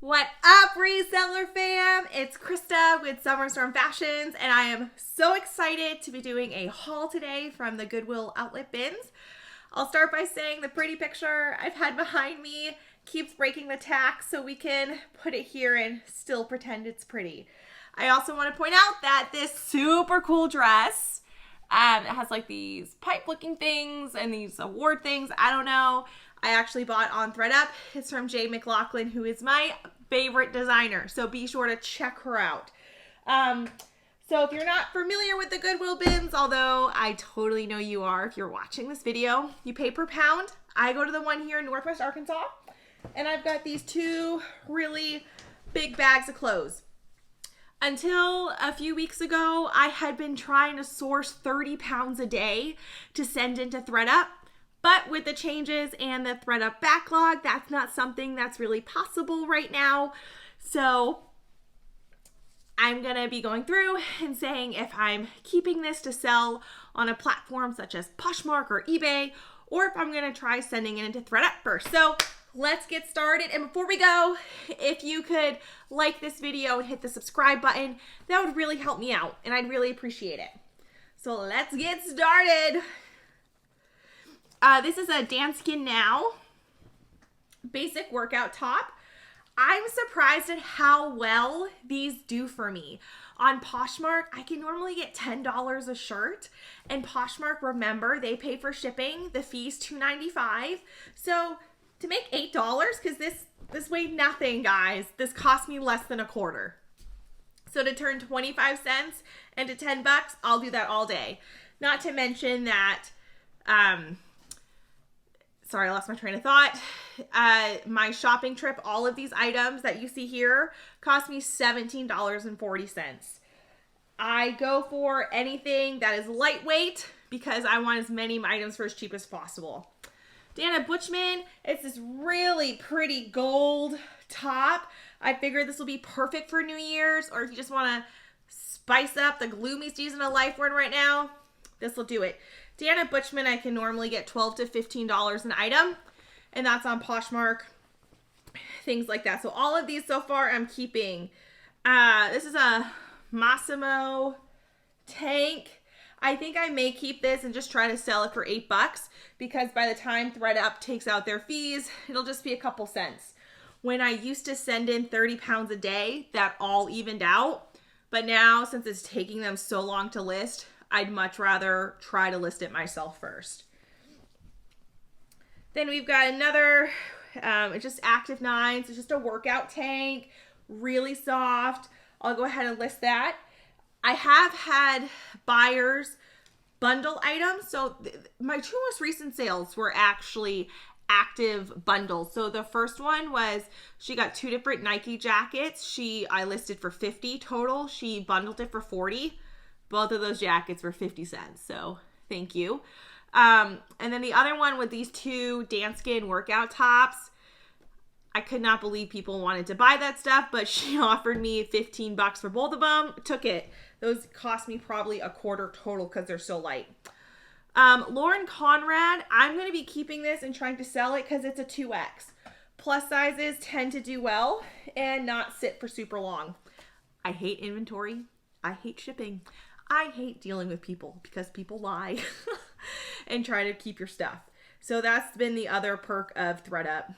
What up, reseller fam? It's Krista with Summer Storm Fashions, and I am so excited to be doing a haul today from the Goodwill Outlet Bins. I'll start by saying the pretty picture I've had behind me keeps breaking the tack, so we can put it here and still pretend it's pretty. I also want to point out that this super cool dress, it has like these pipe looking things and these award things. I don't know. I actually bought on Thredup. It's from Jay McLaughlin, who is my favorite designer. So be sure to check her out. So if you're not familiar with the Goodwill Bins, although I totally know you are if you're watching this video, you pay per pound. I go to the one here in Northwest Arkansas, and I've got these two really big bags of clothes. Until a few weeks ago, I had been trying to source 30 pounds a day to send into Thredup. But with the changes and the Thredup backlog, that's not something that's really possible right now. So I'm going to be going through and saying if I'm keeping this to sell on a platform such as Poshmark or eBay, or if I'm going to try sending it into Thredup first. So let's get started. And before we go, if you could like this video and hit the subscribe button, that would really help me out and I'd really appreciate it. So let's get started. This is a Danskin Now basic workout top. I'm surprised at how well these do for me. On Poshmark, I can normally get $10 a shirt, and Poshmark, remember, they pay for shipping. The fee's $2.95. So to make $8, because this weighed nothing, guys. This cost me less than a quarter. So to turn 25 cents into 10 bucks, I'll do that all day. Not to mention that, sorry, I lost my train of thought. My shopping trip, all of these items that you see here cost me $17.40. I go for anything that is lightweight because I want as many items for as cheap as possible. Dana Butchman, it's this really pretty gold top. I figured this will be perfect for New Year's, or if you just want to spice up the gloomy season of life we're in right now, this will do it. Dana Butchman, I can normally get $12 to $15 an item, and that's on Poshmark, things like that. So all of these so far I'm keeping. This is a Massimo tank. I think I may keep this and just try to sell it for $8 because by the time Thredup takes out their fees, it'll just be a couple cents. When I used to send in 30 pounds a day, that all evened out. But now, since it's taking them so long to list, I'd much rather try to list it myself first. Then we've got another, it's just Active 9s. It's just a workout tank, really soft. I'll go ahead and list that. I have had buyers bundle items. So my two most recent sales were actually active bundles. So the first one was she got two different Nike jackets. I listed for $50 total. She bundled it for $40. Both of those jackets were 50 cents, so thank you. And then the other one with these two Danskin workout tops. I could not believe people wanted to buy that stuff, but she offered me $15 for both of them. Took it. Those cost me probably a quarter total because they're so light. Lauren Conrad, I'm going to be keeping this and trying to sell it because it's a 2X. Plus sizes tend to do well and not sit for super long. I hate inventory. I hate shipping. I hate dealing with people because people lie and try to keep your stuff. So that's been the other perk of Thredup.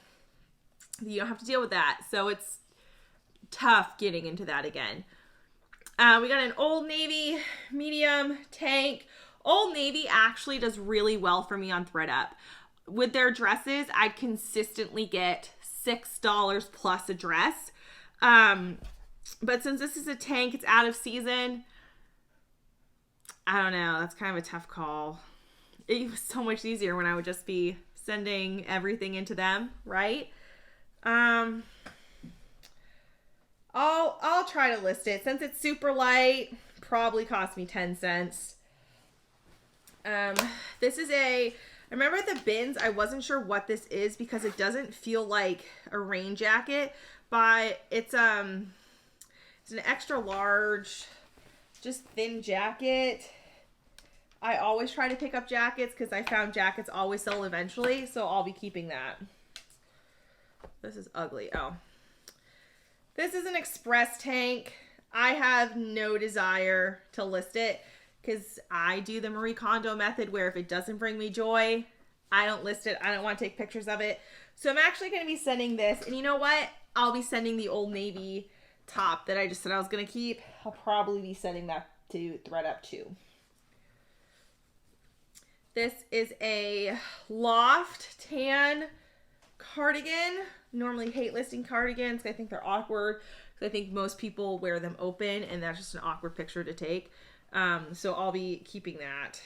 You don't have to deal with that. So it's tough getting into that again. We got an Old Navy medium tank. Old Navy actually does really well for me on Thredup. With their dresses, I'd consistently get $6 plus a dress. But since this is a tank, it's out of season. I don't know. That's kind of a tough call. It was so much easier when I would just be sending everything into them, right? I'll try to list it. Since it's super light, probably cost me 10 cents. This is I remember the bins, I wasn't sure what this is because it doesn't feel like a rain jacket, but it's an extra large, just thin jacket. I always try to pick up jackets because I found jackets always sell eventually, so I'll be keeping that. This is ugly. Oh. This is an express tank. I have no desire to list it because I do the Marie Kondo method where if it doesn't bring me joy, I don't list it. I don't want to take pictures of it. So I'm actually going to be sending this. And you know what? I'll be sending the Old Navy top that I just said I was going to keep. I'll probably be sending that to Thredup too. This is a loft tan cardigan. Normally hate listing cardigans. I think they're awkward. I think most people wear them open and that's just an awkward picture to take. So I'll be keeping that.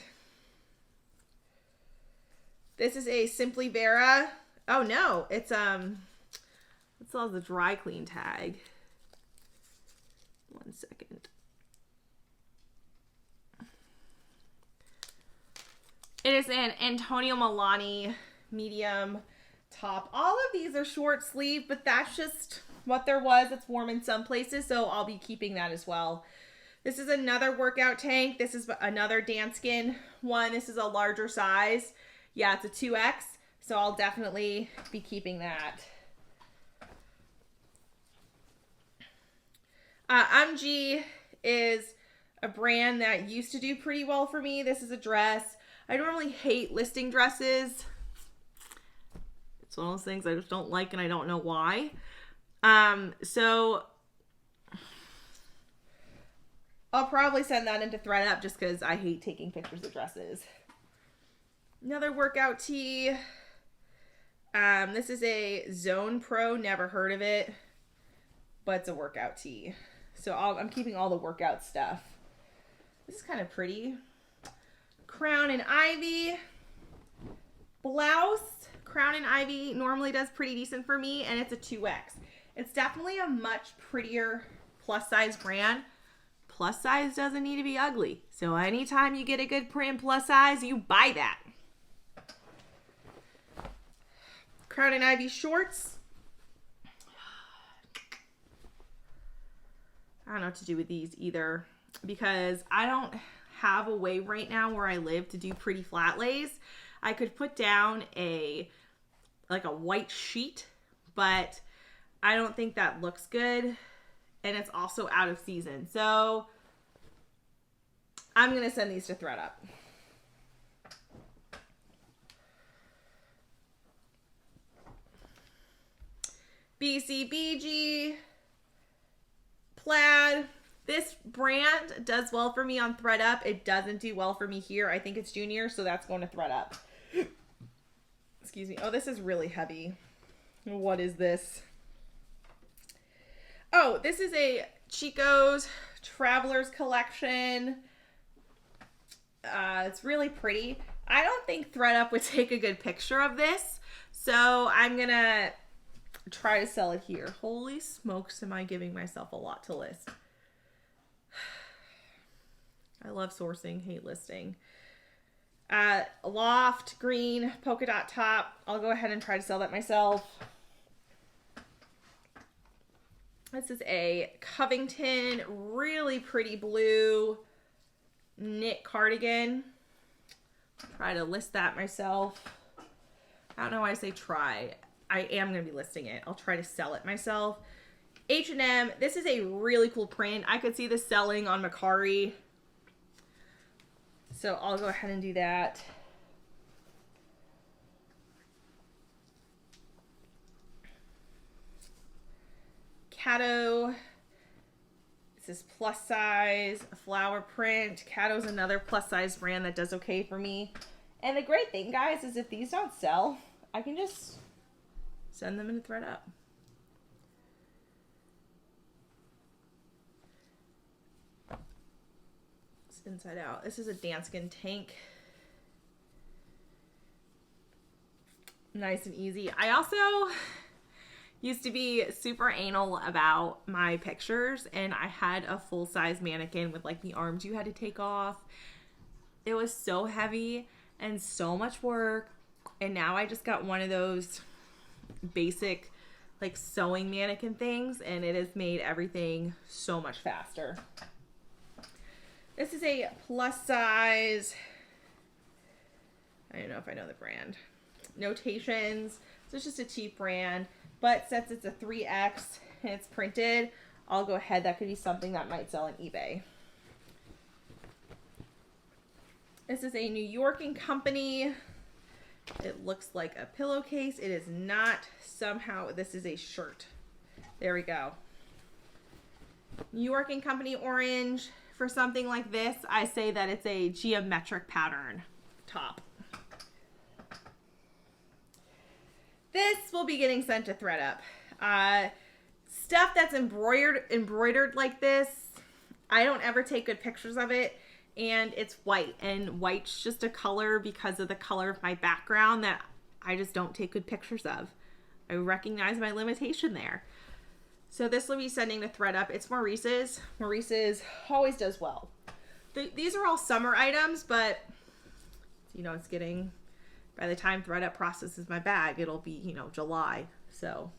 This is a Simply Vera. Oh no, it's it still has the dry clean tag. 1 second. It is an Antonio Milani medium top. All of these are short sleeve, but that's just what there was. It's warm in some places, so I'll be keeping that as well. This is another workout tank. This is another Danskin one. This is a larger size. Yeah, it's a 2X, so I'll definitely be keeping that. UMG is a brand that used to do pretty well for me. This is a dress. I normally hate listing dresses. It's one of those things I just don't like and I don't know why. So I'll probably send that into Thredup just because I hate taking pictures of dresses. Another workout tee. This is a Zone Pro. Never heard of it, but it's a workout tee. So I'm keeping all the workout stuff. This is kind of pretty. Crown and Ivy blouse. Crown and Ivy normally does pretty decent for me, and it's a 2X. It's definitely a much prettier plus size brand. Plus size doesn't need to be ugly. So anytime you get a good print plus size, you buy that. Crown and Ivy shorts. I don't know what to do with these either because I don't have a way right now where I live to do pretty flat lays. I could put down like a white sheet, but I don't think that looks good. And it's also out of season. So I'm going to send these to Thredup. BCBG plaid. This brand does well for me on Thredup. It doesn't do well for me here. I think it's Junior, so that's going to Thredup. Excuse me. Oh, this is really heavy. What is this? Oh, this is a Chico's Traveler's Collection. It's really pretty. I don't think Thredup would take a good picture of this, so I'm going to try to sell it here. Holy smokes, am I giving myself a lot to list. I love sourcing, hate listing. Loft green polka dot top. I'll go ahead and try to sell that myself. This is a Covington, really pretty blue knit cardigan. Try to list that myself. I don't know why I say try. I am going to be listing it. I'll try to sell it myself. H&M. This is a really cool print. I could see this selling on Mercari. So I'll go ahead and do that. Cato. This is plus size, flower print. Cato's another plus size brand that does okay for me. And the great thing, guys, is if these don't sell, I can just send them in Thredup. It's inside out. This is a Danskin tank. Nice and easy. I also used to be super anal about my pictures, and I had a full-size mannequin with like the arms you had to take off. It was so heavy and so much work, and now I just got one of those basic like sewing mannequin things, and it has made everything so much faster. This is a plus size, I don't know if I know the brand, Notations. So it's just a cheap brand. But since it's a 3X and it's printed, I'll go ahead. That could be something that might sell on eBay. This is a New York & Company. It looks like a pillowcase. It is not. Somehow, this is a shirt. There we go. New York & Company orange. For something like this, I say that it's a geometric pattern top. This will be getting sent to Thredup. Stuff that's embroidered like this, I don't ever take good pictures of it. And it's white, and white's just a color because of the color of my background that I just don't take good pictures of. I recognize my limitation there. So this will be sending to Thredup. It's Maurice's. Maurice's always does well. These are all summer items, but you know, it's getting, by the time Thredup processes my bag, it'll be, you know, July. So,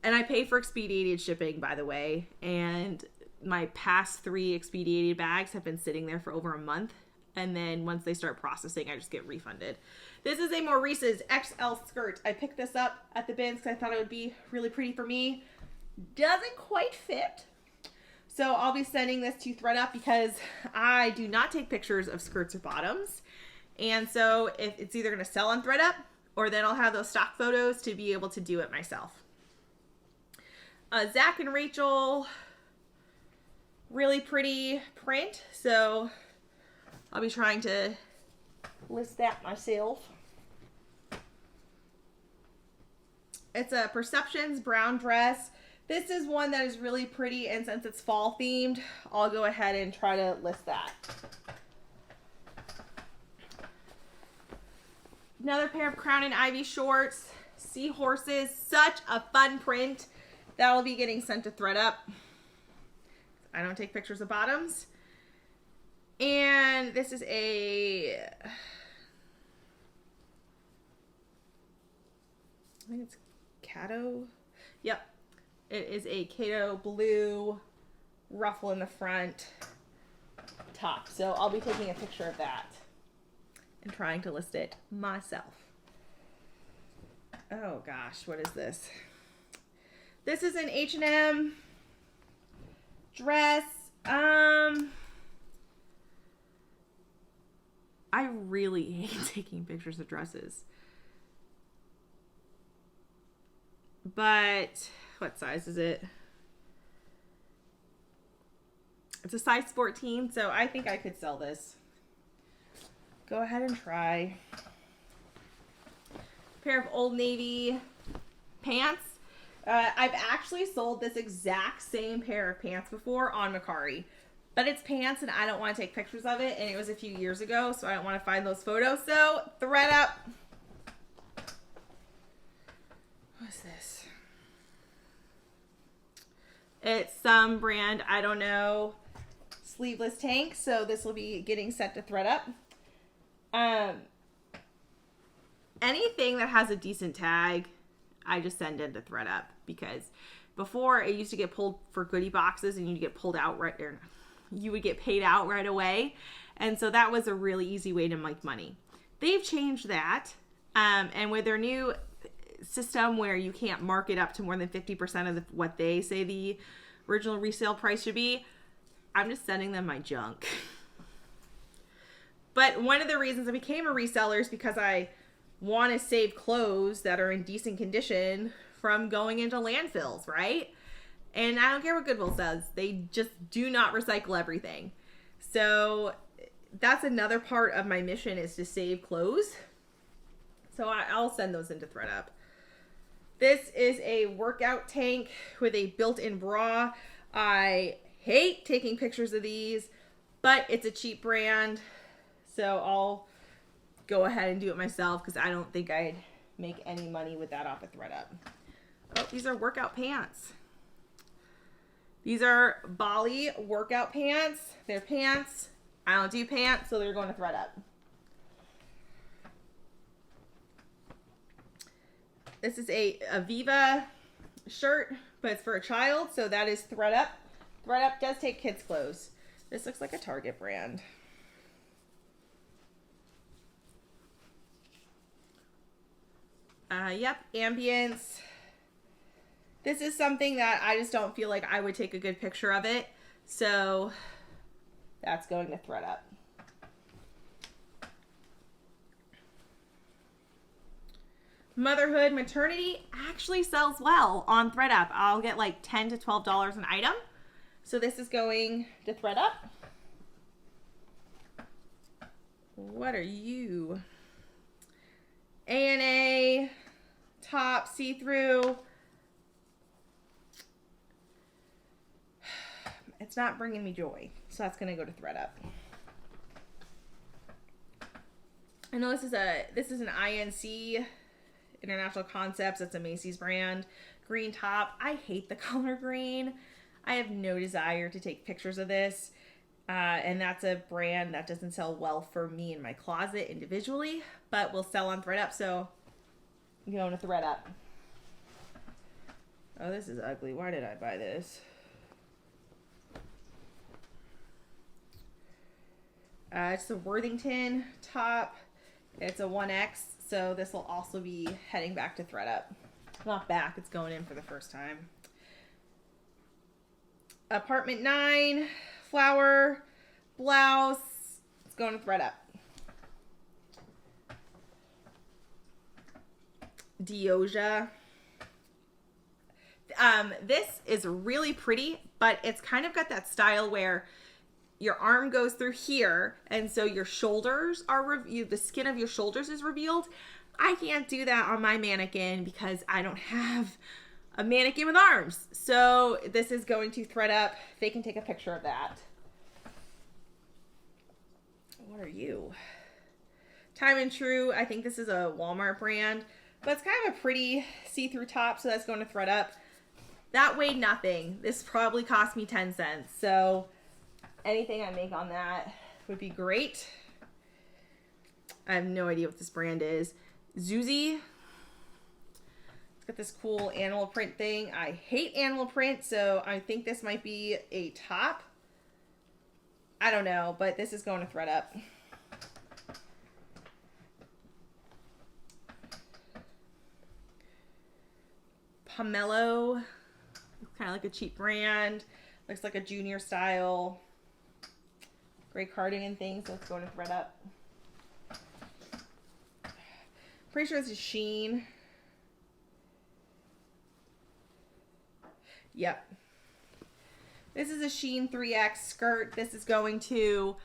and I pay for expedited shipping, by the way, and my past 3 expedited bags have been sitting there for over a month. And then once they start processing, I just get refunded. This is a Maurice's XL skirt. I picked this up at the bins because I thought it would be really pretty for me. Doesn't quite fit. So I'll be sending this to Thredup because I do not take pictures of skirts or bottoms. And so if it's either going to sell on Thredup, or then I'll have those stock photos to be able to do it myself. Zach and Rachel, really pretty print, so I'll be trying to list that myself. It's a Perceptions brown dress. This is one that is really pretty, and since it's fall themed, I'll go ahead and try to list that. Another pair of Crown and Ivy shorts, seahorses, such a fun print. That'll be getting sent to Thredup. I don't take pictures of bottoms. And this is a, I think it's Cato. Yep. It is a Cato blue ruffle in the front top. So I'll be taking a picture of that and trying to list it myself. Oh gosh, what is this? This is an H&M dress. I really hate taking pictures of dresses. But what size is it? It's a size 14, so I think I could sell this. Go ahead and try. Pair of Old Navy pants. I've actually sold this exact same pair of pants before on Mercari. But it's pants and I don't want to take pictures of it. And it was a few years ago, so I don't want to find those photos. So, Thredup. What's this? It's some brand, I don't know, sleeveless tank. So this will be getting sent to Thredup. Anything that has a decent tag, I just send into Thredup, because before it used to get pulled for goodie boxes and you'd get pulled out right there. You would get paid out right away. And so that was a really easy way to make money. They've changed that. And with their new system where you can't mark it up to more than 50% of what they say the original resale price should be, I'm just sending them my junk. But one of the reasons I became a reseller is because I want to save clothes that are in decent condition from going into landfills, right? And I don't care what Goodwill says. They just do not recycle everything. So that's another part of my mission, is to save clothes. So I'll send those into Thredup. This is a workout tank with a built-in bra. I hate taking pictures of these, but it's a cheap brand. So I'll go ahead and do it myself because I don't think I'd make any money with that off of Thredup. Oh, these are workout pants. These are Bali workout pants. They're pants. I don't do pants, so they're going to Thredup. This is a Viva shirt, but it's for a child, so that is Thredup. Thredup does take kids' clothes. This looks like a Target brand. Yep, ambience. This is something that I just don't feel like I would take a good picture of it. So that's going to Thredup. Motherhood Maternity actually sells well on Thredup. I'll get like $10 to $12 an item. So this is going to Thredup. What are you? A&A top see-through. It's not bringing me joy, so that's gonna go to Thredup. I know this is an INC, International Concepts. That's a Macy's brand. Green top. I hate the color green. I have no desire to take pictures of this. And that's a brand that doesn't sell well for me in my closet individually, but will sell on Thredup, so I'm going to Thredup. Oh, this is ugly. Why did I buy this? It's a Worthington top. It's a 1X, so this will also be heading back to Thredup. Not back, it's going in for the first time. Apartment 9, flower, blouse. It's going to Thredup. Dioja. This is really pretty, but it's kind of got that style where your arm goes through here, and so your shoulders are the skin of your shoulders is revealed. I can't do that on my mannequin because I don't have a mannequin with arms. So this is going to Thredup. They can take a picture of that. What are you? Time and True. I think this is a Walmart brand, but it's kind of a pretty see-through top, so that's going to Thredup. That weighed nothing. This probably cost me 10 cents. So anything I make on that would be great. I have no idea what this brand is. Zuzi. It's got this cool animal print thing. I hate animal print, so I think this might be a top. I don't know, but this is going to Thredup. Pomelo. Kind of like a cheap brand. Looks like a junior style. Great cardigan thing, so it's going to Thredup. Pretty sure this is Shein. Yep. This is a Shein 3X skirt. This is going to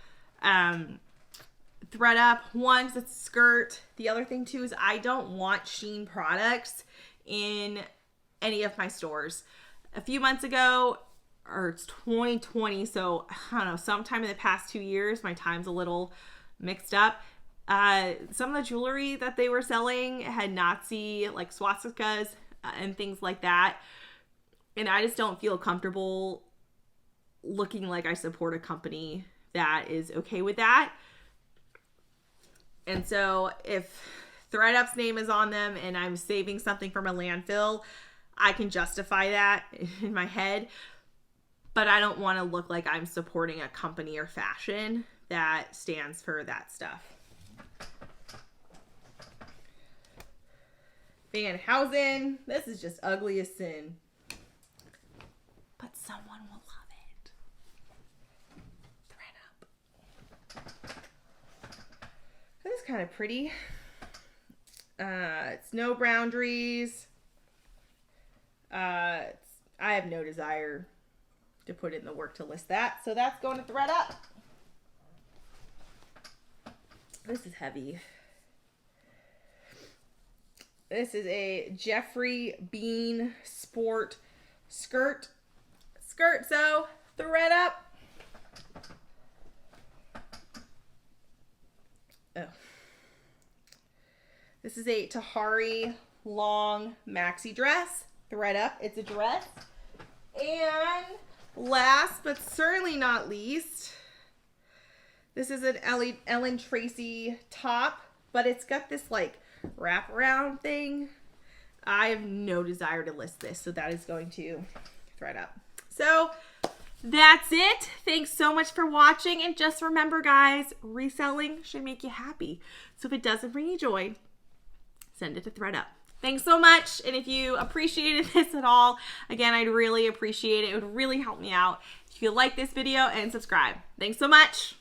Thredup. One, because it's a skirt. The other thing, too, is I don't want Shein products in any of my stores. A few months ago, or it's 2020, so I don't know, sometime in the past 2 years, my time's a little mixed up. Some of the jewelry that they were selling had Nazi, like swastikas and things like that. And I just don't feel comfortable looking like I support a company that is okay with that. And so if Thredup's name is on them and I'm saving something from a landfill, I can justify that in my head. But I don't want to look like I'm supporting a company or fashion that stands for that stuff. Van Housen. This is just ugly as sin. But someone will love it. Thredup. This is kind of pretty. It's no boundaries. I have no desire to put in the work to list that. So that's going to Thredup. This is heavy. This is a Jeffrey Bean sport skirt. So Thredup. Oh. This is a Tahari long maxi dress. Thredup. It's a dress. And last but certainly not least, this is an Ellen Tracy top, but it's got this like wraparound thing. I have no desire to list this, so that is going to Thredup. So that's it. Thanks so much for watching, and just remember, guys, reselling should make you happy. So if it doesn't bring you joy, send it to Thredup. Thanks so much. And if you appreciated this at all, again, I'd really appreciate it. It would really help me out if you like this video and subscribe. Thanks so much.